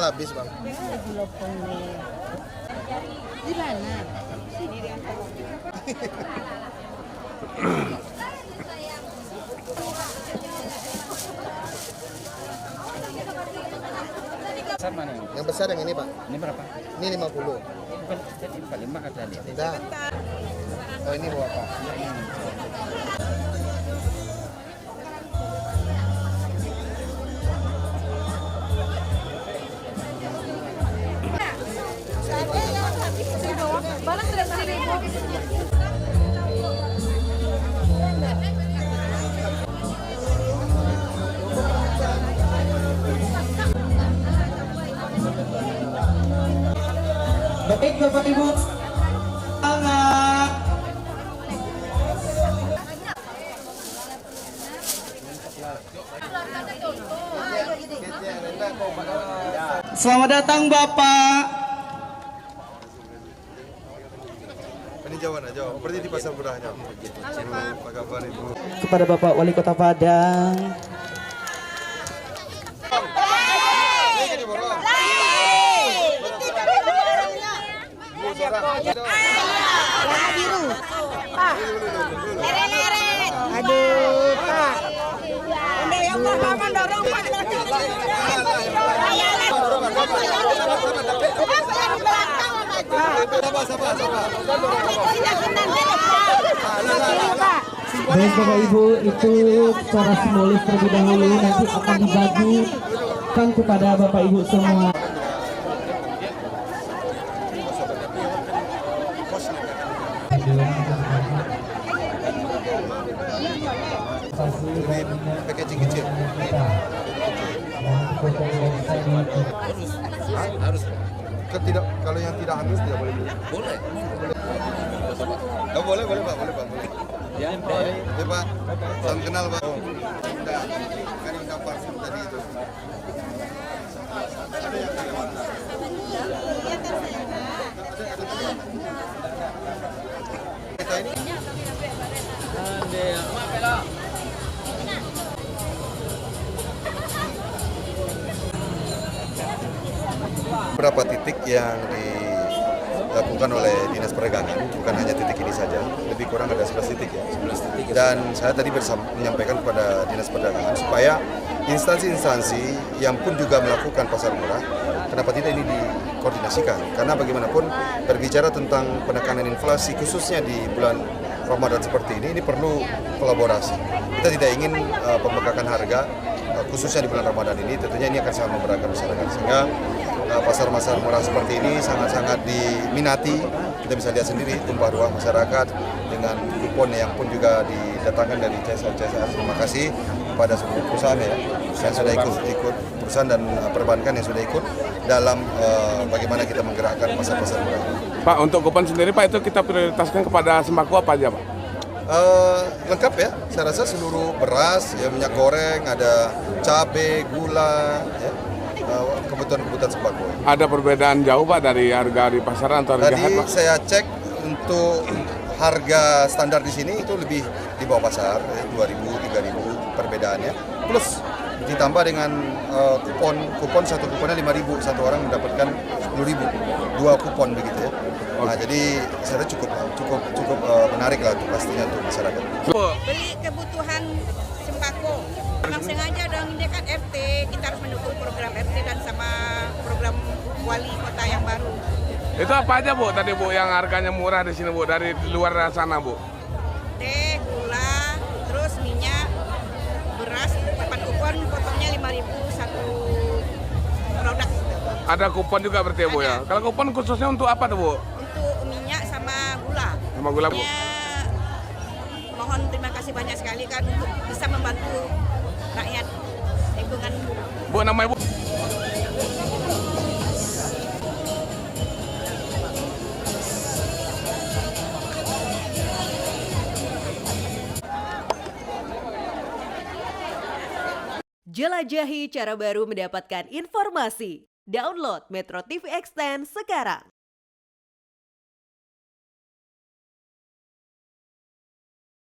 Habis bang. Di mana? Besar mana? Yang besar yang ini pak. Ini berapa? Ini 50. Bukan jadi 5 kata lihat. Tidak. Oh ini berapa? Baik Bapak Ibu, semangat. Selamat datang Bapak. Ini Jawa aja. Seperti di pasar murahnya. Apa kabar Ibu? Kepada Bapak Wali Kota Padang. Warna biru. Pak. Leret. Aduh, Pak. Udah yang pertama dorong Pak. Baik Bapak Ibu, itu secara simbolis terlebih dahulu nanti akan dibagikan kepada Bapak Ibu semua. Packaging kecil. Harus. Kan tidak, kalau yang tidak hangus tidak boleh beli. Boleh. Oh, boleh Pak, boleh Pak. Ya, Ya Pak. Salam kenal Pak. Udah. Kan udah parfum tadi itu. Kita ini beberapa titik yang dilakukan oleh Dinas Perdagangan, bukan hanya titik ini saja, lebih kurang ada 11 titik ya. 11 titik. Dan saya tadi menyampaikan kepada Dinas Perdagangan supaya instansi-instansi yang pun juga melakukan pasar murah, kenapa tidak ini dikoordinasikan? Karena bagaimanapun berbicara tentang penekanan inflasi khususnya di bulan Ramadan seperti ini perlu kolaborasi. Kita tidak ingin pembengkakan harga khususnya di bulan Ramadan ini, tentunya ini akan sangat memberatkan masyarakat. Sehingga pasar-pasar murah seperti ini sangat-sangat diminati. Kita bisa lihat sendiri tumpah ruah masyarakat dengan kupon yang pun juga didatangkan dari CSR. Terima kasih kepada seluruh perusahaan ya yang sudah ikut perusahaan dan perbankan yang sudah ikut dalam bagaimana kita menggerakkan pasar-pasar murah. Pak, untuk kupon sendiri Pak itu kita prioritaskan kepada sembako apa aja Pak? Lengkap ya, saya rasa seluruh beras, ya, minyak goreng, ada cabai, gula, ya, kebutuhan-kebutuhan sembako. Ada perbedaan jauh Pak dari harga di pasaran atau harga Tadi Pak? saya cek untuk harga standar di sini itu lebih di bawah pasar, 2.000-3.000 perbedaannya. Plus ditambah dengan kupon satu kuponnya 5.000, satu orang mendapatkan 10.000, 2 kupon begitu ya. Nah, jadi saya rasa cukup menarik lah pastinya untuk masyarakat. Beli kebutuhan sembako. Memang sengaja dong, ini kan RT, kita harus mendukung program RT dan sama program wali kota yang baru. Itu apa aja Bu tadi Bu yang harganya murah di sini Bu dari luar sana Bu? Teh, gula, terus minyak, beras, 4 kupon, potongnya 5.000 satu produk. Ada kupon juga berarti ya Bu ya? Kalau kupon khususnya untuk apa tuh Bu? Untuk minyak sama gula. Sama gula Bu? Mohon terima kasih banyak sekali kan untuk bisa membantu rakyat lingkungan. Bu, nama Ibu? Jelajahi cara baru mendapatkan informasi. Download Metro TV Extend sekarang.